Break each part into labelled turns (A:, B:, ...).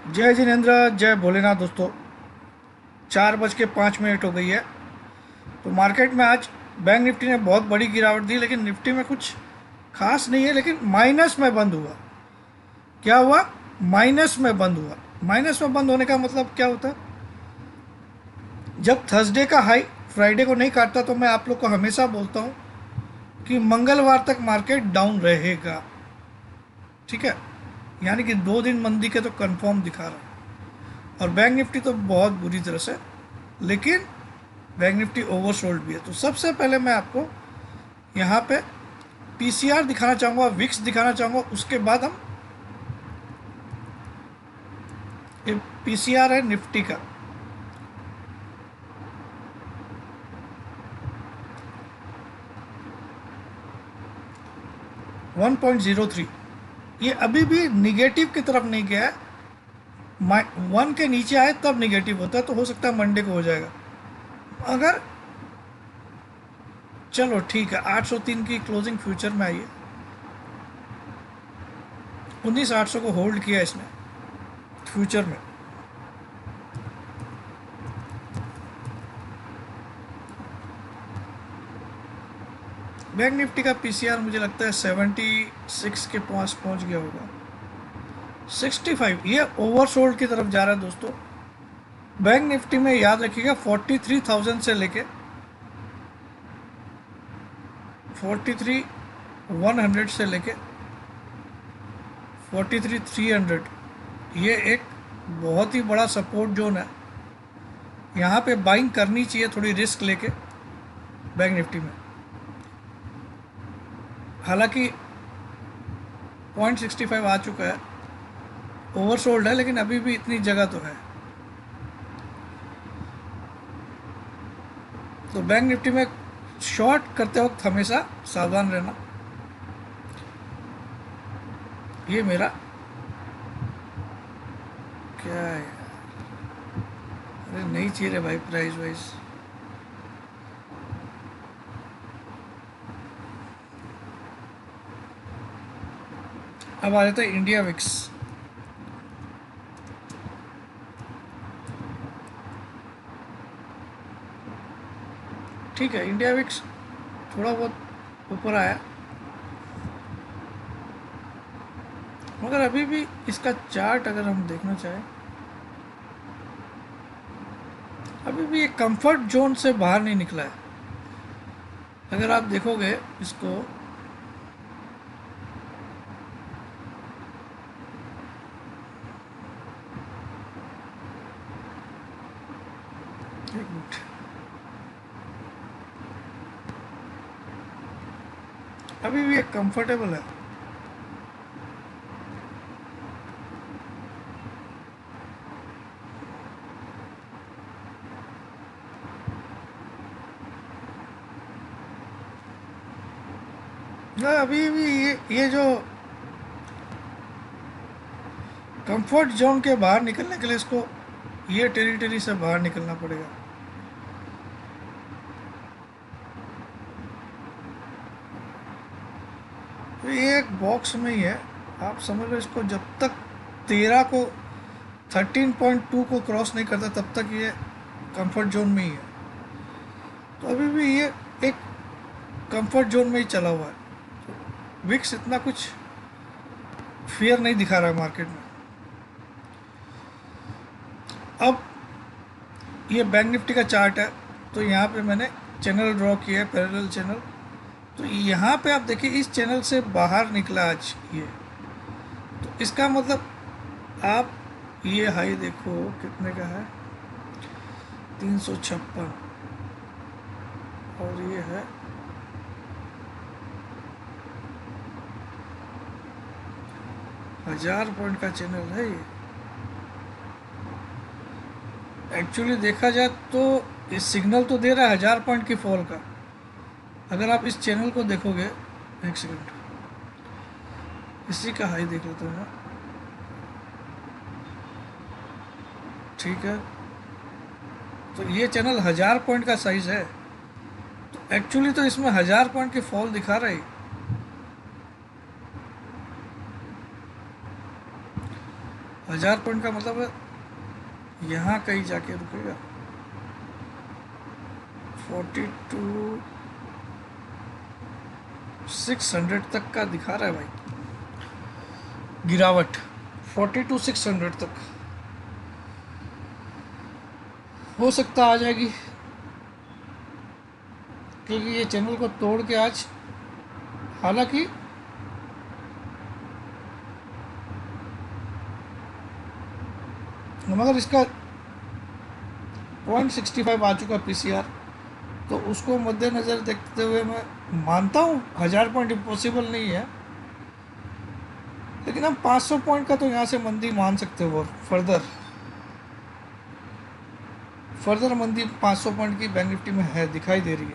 A: जय जिनेन्द्र, जय भोलेनाथ दोस्तों। 4:05 हो गई है। तो मार्केट में आज बैंक निफ्टी ने बहुत बड़ी गिरावट दी, लेकिन निफ्टी में कुछ खास नहीं है, लेकिन माइनस में बंद हुआ। क्या हुआ? माइनस में बंद हुआ। माइनस में बंद होने का मतलब क्या होता है? जब थर्सडे का हाई फ्राइडे को नहीं काटता तो मैं आप लोग को हमेशा बोलता हूँ कि मंगलवार तक मार्केट डाउन रहेगा। ठीक है, यानी कि 2 दिन मंदी के तो कंफर्म दिखा रहा है। और बैंक निफ्टी तो बहुत बुरी तरह से, लेकिन बैंक निफ्टी ओवरसोल्ड भी है। तो सबसे पहले मैं आपको यहाँ पे पीसीआर दिखाना चाहूँगा, विक्स दिखाना चाहूँगा। उसके बाद हम, ये पीसीआर है निफ्टी का। वन 1.03, ये अभी भी निगेटिव की तरफ नहीं गया है। 1 के नीचे आए तब निगेटिव होता है, तो हो सकता है मंडे को हो जाएगा। अगर चलो ठीक है, 803 की क्लोजिंग फ्यूचर में आई है। 19,800 को होल्ड किया इसने फ्यूचर में। बैंक निफ्टी का पीसीआर मुझे लगता है 76 के पास पहुंच गया होगा। 65, ये ओवरसोल्ड की तरफ जा रहा है दोस्तों। बैंक निफ्टी में याद रखिएगा 43,000 से लेके 43,100 से लेके 43,300, ये एक बहुत ही बड़ा सपोर्ट जोन है। यहाँ पे बाइंग करनी चाहिए थोड़ी रिस्क लेके बैंक निफ्टी में। हालांकि 0.65 आ चुका है, ओवरसोल्ड है, लेकिन अभी भी इतनी जगह तो है। तो बैंक निफ्टी में शॉर्ट करते वक्त हमेशा सावधान रहना। ये मेरा क्या है? अरे नहीं चाहिए रे भाई प्राइस वाइज। अब आ जाता है इंडिया विक्स। ठीक है, इंडिया विक्स थोड़ा बहुत ऊपर आया, मगर अभी भी इसका चार्ट अगर हम देखना चाहें, अभी भी एक कंफर्ट जोन से बाहर नहीं निकला है। अगर आप देखोगे इसको, एक मिनट, अभी भी एक कंफर्टेबल है। अभी भी ये जो कंफर्ट जोन के बाहर निकलने के लिए इसको ये टेरिटरी से बाहर निकलना पड़ेगा। तो ये एक बॉक्स में ही है, आप समझ लो इसको। जब तक 13 को 13.2 को क्रॉस नहीं करता तब तक ये कंफर्ट जोन में ही है। तो अभी भी ये एक कंफर्ट जोन में ही चला हुआ है। विक्स इतना कुछ फियर नहीं दिखा रहा है मार्केट में। अब ये बैंक निफ्टी का चार्ट है, तो यहाँ पे मैंने चैनल ड्रॉ किया है, पैरेलल चैनल। तो यहाँ पे आप देखिए इस चैनल से बाहर निकला आज ये, तो इसका मतलब आप ये हाई देखो कितने का है, 356, और ये है 1000 पॉइंट का चैनल है ये। एक्चुअली देखा जाए तो ये सिग्नल तो दे रहा है 1000 पॉइंट की फॉल का। अगर आप इस चैनल को देखोगे, एक सेकंड, इसी का हाई देख लेते हैं। ठीक है, तो ये चैनल 1000 पॉइंट का साइज है, तो एक्चुअली तो इसमें 1000 पॉइंट की फॉल दिखा रही। 1000 पॉइंट का मतलब यहाँ कहीं जाके रुकेगा। 42,600 तक का दिखा रहा है भाई गिरावट। 42,600 तक हो सकता आ जाएगी, क्योंकि ये चैनल को तोड़ के आज, हालांकि मगर इसका 0.65 आ चुका पीसीआर, तो उसको मद्देनज़र देखते हुए मैं मानता हूँ 1000 पॉइंट इम्पॉसिबल नहीं है, लेकिन हम 500 पॉइंट का तो यहाँ से मंदी मान सकते हो। और फर्दर मंदी 500 पॉइंट की बैंक निफ्टी में है, दिखाई दे रही है।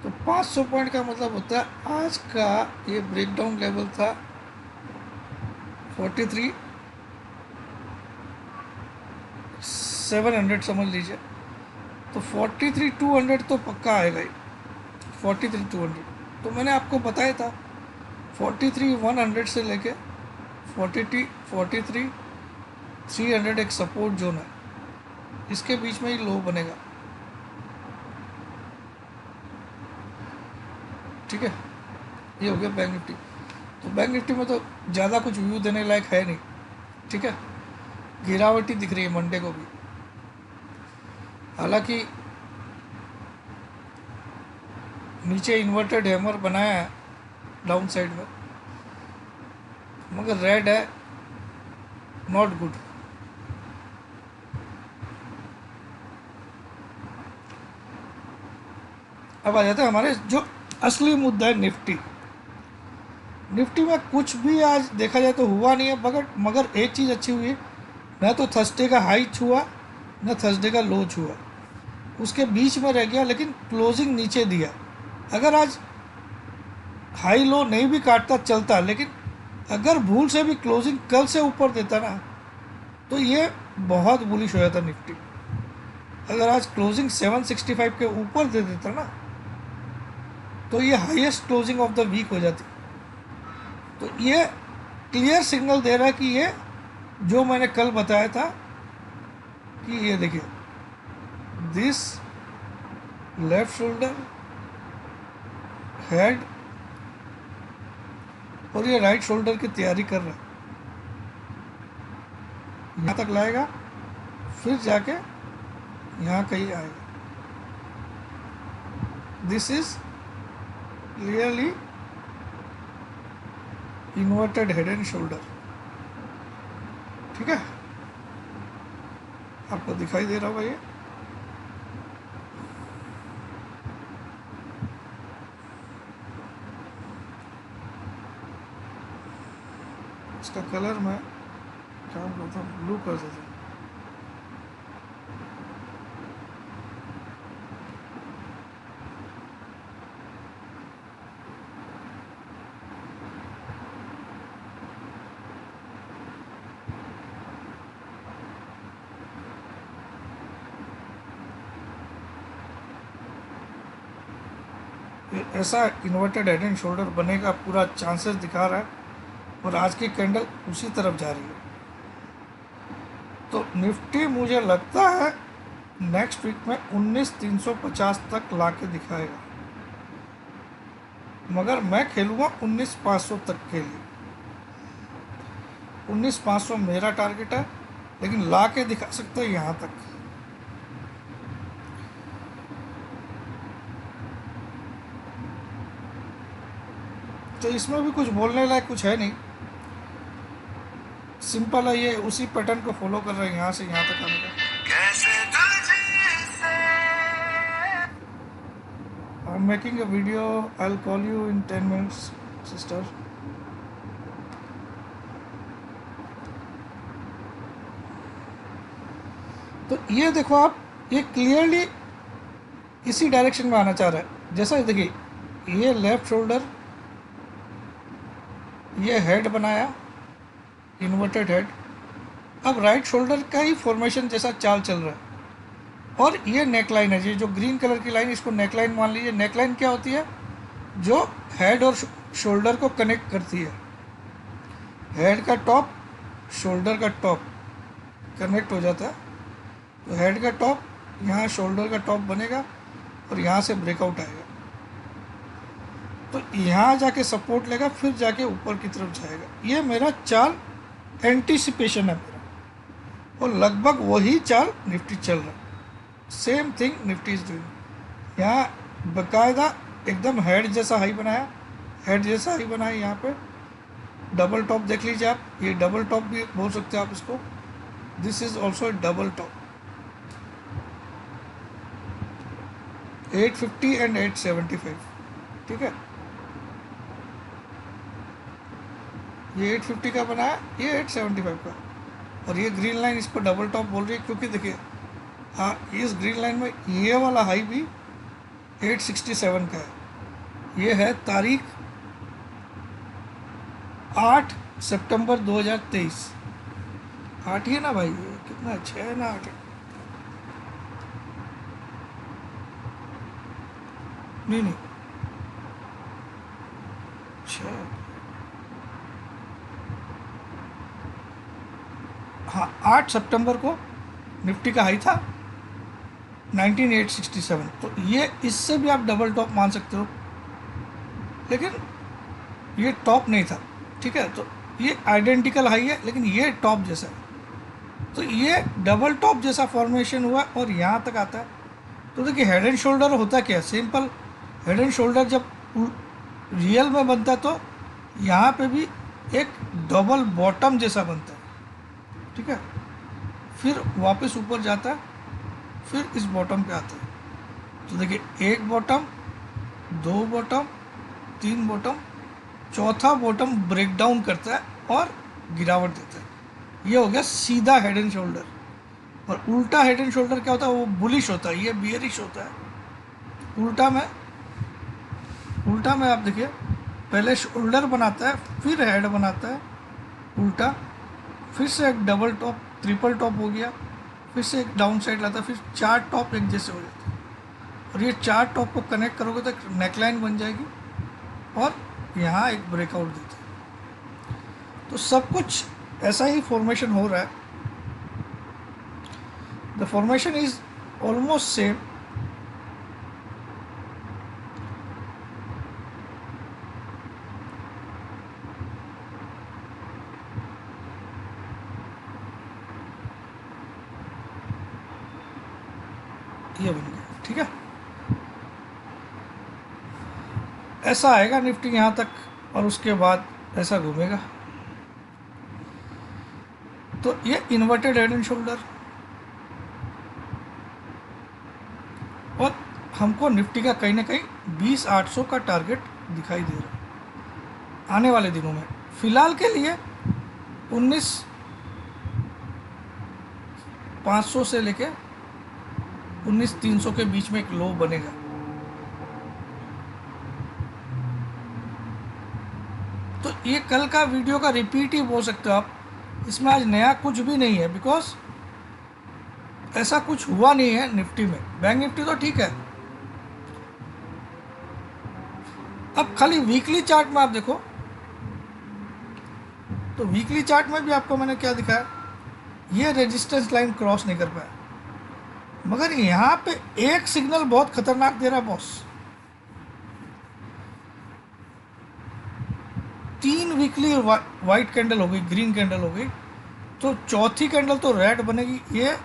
A: तो 500 पॉइंट का मतलब होता है आज का ये ब्रेकडाउन लेवल था 43,700 समझ लीजिए, तो 43,200 तो पक्का आएगा ही। 43,200 तो मैंने आपको बताया था 43,100 से लेके 43,300 एक सपोर्ट जोन है, इसके बीच में ही लो बनेगा। ठीक है, ये हो गया बैंक निफ्टी। तो बैंक निफ्टी में तो ज़्यादा कुछ व्यू देने लायक है नहीं। ठीक है, गिरावट ही दिख रही है मंडे को भी, हालांकि नीचे इन्वर्टेड हैमर बनाया है डाउन साइड में, मगर रेड है, नॉट गुड। अब आ जाता है हमारे जो असली मुद्दा है निफ्टी। निफ्टी में कुछ भी आज देखा जाए तो हुआ नहीं है, मगर एक चीज़ अच्छी हुई, न तो थर्सडे का हाई छुआ न थर्सडे का लो छुआ, उसके बीच में रह गया, लेकिन क्लोजिंग नीचे दिया। अगर आज हाई लो नहीं भी काटता चलता, लेकिन अगर भूल से भी क्लोजिंग कल से ऊपर देता ना, तो ये बहुत बुलिश हो जाता निफ्टी। अगर आज क्लोजिंग 765 के ऊपर दे देता ना, तो ये highest closing of the week हो जाती। तो ये क्लियर सिग्नल दे रहा है कि ये जो मैंने कल बताया था कि ये देखिए, दिस लेफ्ट शोल्डर हेड और ये राइट शोल्डर की तैयारी कर रहा है, यहाँ तक लाएगा, फिर जाके यहाँ कहीं आएगा। This is clearly inverted head and shoulder. ठीक है, आपको दिखाई दे रहा होगा ये। इसका कलर मैं काम करता हूँ, ब्लू कर देता हूँ। ऐसा इन्वर्टेड हेड एंड शोल्डर बनेगा पूरा चांसेस दिखा रहा है, और आज की कैंडल उसी तरफ जा रही है। तो निफ्टी मुझे लगता है नेक्स्ट वीक में 19,350 तक लाके दिखाएगा, मगर मैं खेलूँगा 19,500 तक के लिए। 19,500 मेरा टारगेट है, लेकिन लाके दिखा सकता है यहाँ तक। तो इसमें भी कुछ बोलने लायक कुछ है नहीं, सिंपल है, ये उसी पैटर्न को फॉलो कर रहे हैं यहाँ से यहाँ तक आने का। I am making a video, I will call you in 10 minutes sister. तो ये देखो आप, ये क्लियरली इसी डायरेक्शन में आना चाह रहा है। जैसा देखिए, ये लेफ्ट शोल्डर, ये हेड बनाया, इन्वर्टेड हेड, अब राइट शोल्डर का ही फॉर्मेशन जैसा चाल चल रहा है, और ये नेकलाइन है, ये जो ग्रीन कलर की लाइन, इसको नेकलाइन मान लीजिए। नेकलाइन क्या होती है? जो हेड और शोल्डर को कनेक्ट करती है। हेड का टॉप शोल्डर का टॉप कनेक्ट हो जाता है, तो हेड का टॉप यहाँ शोल्डर का टॉप बनेगा और यहाँ से ब्रेकआउट आएगा, तो यहाँ जाके सपोर्ट लेगा, फिर जाके ऊपर की तरफ जाएगा। ये मेरा चाल एंटीसिपेशन है मेरा, और लगभग वही चाल निफ्टी चल रहा है। Same thing Nifty is doing. यहाँ बाकायदा एकदम हेड जैसा हाई बनाया, हेड जैसा हाई बनाया, यहाँ पे डबल टॉप देख लीजिए आप, ये डबल टॉप भी बोल सकते हैं आप इसको, this is also A double top 850 and 875, ठीक है। ये 850 का बनाया, ये 875 का, और ये ग्रीन लाइन इसको डबल टॉप बोल रही है, क्योंकि देखिए हाँ इस ग्रीन लाइन में ये वाला हाई भी 867 का है। ये है तारीख 8 सितंबर 2023। 8 ही है ना भाई, ये कितना अच्छा है ना, 8 नहीं नहीं 6, हाँ 8 सितंबर को निफ्टी का हाई था 19867, तो ये इससे भी आप डबल टॉप मान सकते हो, लेकिन ये टॉप नहीं था, ठीक है। तो ये आइडेंटिकल हाई है, लेकिन ये टॉप जैसा है, तो ये डबल टॉप जैसा फॉर्मेशन हुआ और यहाँ तक आता है। तो देखिए हेड एंड शोल्डर होता क्या है, सिंपल हेड एंड शोल्डर जब रियल में बनता है तो यहाँ पे भी एक डबल बॉटम जैसा बनता है, ठीक है, फिर वापस ऊपर जाता है, फिर इस बॉटम पे आता है। तो देखिए एक बॉटम, 2 बॉटम, 3 बॉटम, चौथा बॉटम ब्रेक डाउन करता है और गिरावट देता है। ये हो गया सीधा हेड एंड शोल्डर। और उल्टा हेड एंड शोल्डर क्या होता है, वो बुलिश होता है, ये बियरिश होता है। उल्टा में आप देखिए पहले शोल्डर बनाता है, फिर हेड बनाता है उल्टा, फिर से एक डबल टॉप ट्रिपल टॉप हो गया, फिर से एक डाउन साइड लाता है, फिर 4 टॉप एक जैसे हो जाते हैं, और ये 4 टॉप को कनेक्ट करोगे तो नेकलाइन बन जाएगी और यहाँ एक ब्रेकआउट देते हैं। तो सब कुछ ऐसा ही फॉर्मेशन हो रहा है। The formation is almost same. ये बन गया, ठीक है। ऐसा आएगा निफ्टी यहाँ तक और उसके बाद ऐसा घूमेगा। तो ये इन्वर्टेड हेड एंड शोल्डर, और हमको निफ्टी का कहीं ना कहीं 20,800 का टारगेट दिखाई दे रहा है आने वाले दिनों में। फिलहाल के लिए 19,500 से लेके 19,300 के बीच में एक लो बनेगा। तो ये कल का वीडियो का रिपीट ही बोल सकते हो आप, इसमें आज नया कुछ भी नहीं है, बिकॉज ऐसा कुछ हुआ नहीं है निफ्टी में। बैंक निफ्टी तो ठीक है। अब खाली वीकली चार्ट में आप देखो, तो वीकली चार्ट में भी आपको मैंने क्या दिखाया, ये रेजिस्टेंस लाइन क्रॉस नहीं कर पाया, मगर यहाँ पे एक सिग्नल बहुत खतरनाक दे रहा बॉस। 3 वीकली वाइट कैंडल हो गई, ग्रीन कैंडल हो गई, तो चौथी कैंडल तो रेड बनेगी। ये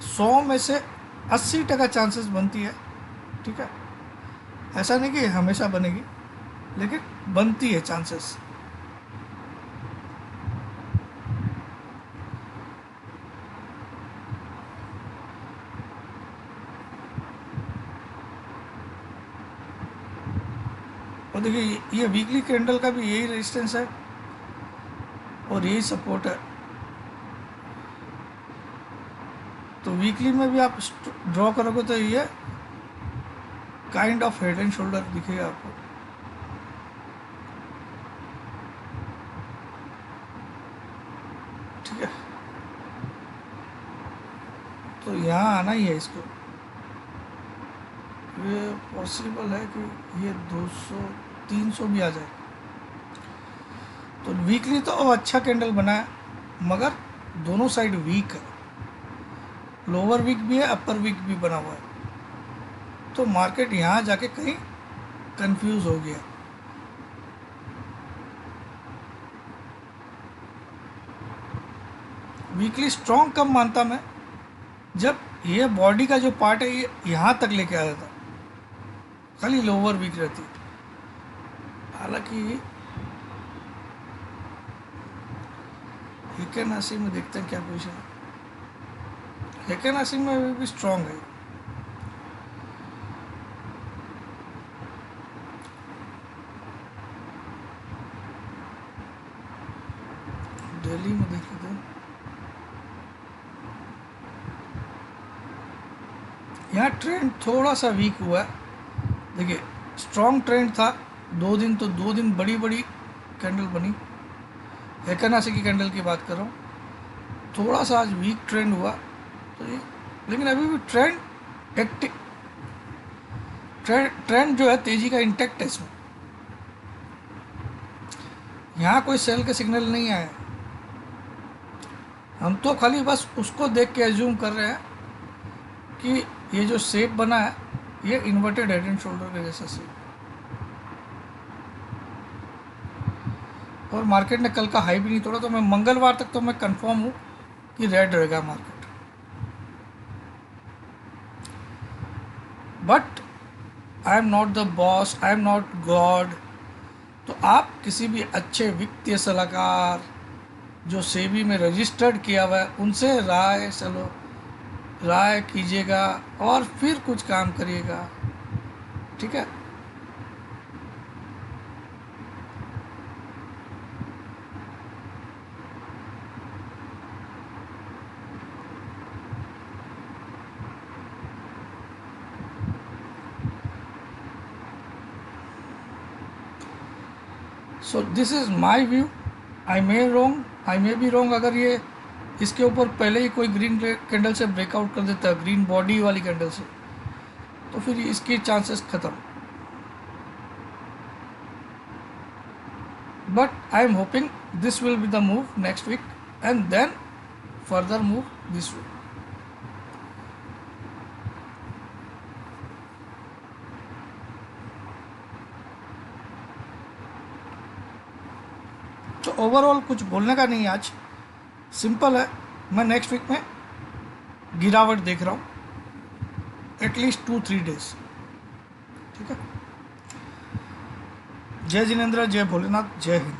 A: 100 में से 80% चांसेस बनती है, ठीक है। ऐसा नहीं कि हमेशा बनेगी, लेकिन बनती है चांसेस। और देखिए ये वीकली कैंडल का भी यही रेजिस्टेंस है और यही सपोर्ट है। तो वीकली में भी आप ड्रॉ करोगे तो ये kind of head and shoulder दिखेगा आपको। ठीक है, तो यहाँ आना ही है इसको। ये पॉसिबल है कि ये 200 300 भी आ जाए। तो वीकली तो अच्छा कैंडल बना है, मगर दोनों साइड वीक है, लोअर वीक भी है, अपर वीक भी बना हुआ है। तो मार्केट यहाँ जाके कहीं कंफ्यूज हो गया। वीकली स्ट्रॉन्ग कब मानता मैं, जब ये बॉडी का जो पार्ट है ये यहाँ तक लेके आ जाता, खाली लोअर वीक रहती। हालांकि हेकेनासी में देखते हैं क्या पोजिशन है। हेकेनासी में अभी भी स्ट्रॉन्ग है। दिल्ली में देख लेते हैं। यहाँ ट्रेंड थोड़ा सा वीक हुआ है। देखिए स्ट्रॉन्ग ट्रेंड था 2 दिन, तो 2 दिन बड़ी बड़ी कैंडल बनी। हेकेनासी की कैंडल की बात कर रहा हूँ। थोड़ा सा आज वीक ट्रेंड हुआ तो ये, लेकिन अभी भी ट्रेंड एक्टिव, ट्रेंड जो है तेजी का इंटेक्ट है इसमें। यहाँ कोई सेल के सिग्नल नहीं आए। हम तो खाली बस उसको देख के एज्यूम कर रहे हैं कि ये जो शेप बना है ये इन्वर्टेड हेड एंड शोल्डर के जैसा शेप। और मार्केट ने कल का हाई भी नहीं तोड़ा, तो मैं मंगलवार तक तो मैं कंफर्म हूँ कि रेड रहेगा market. But I am not the boss, I am not God. तो आप किसी भी अच्छे वित्तीय सलाहकार जो सेबी में रजिस्टर्ड किया हुआ है उनसे राय कीजिएगा और फिर कुछ काम करिएगा, ठीक है। So this is my view. I may be wrong. अगर ये इसके ऊपर पहले ही कोई ग्रीन कैंडल से ब्रेकआउट कर देता है, ग्रीन बॉडी वाली कैंडल से, तो फिर इसकी चांसेस ख़त्म। But I am hoping this will be the move next week and then further move this week. तो ओवरऑल कुछ बोलने का नहीं आज, सिंपल है। मैं नेक्स्ट वीक में गिरावट देख रहा हूँ एटलीस्ट 2-3 डेज, ठीक है। जय जिनेंद्र, जय भोलेनाथ, जय हिंद।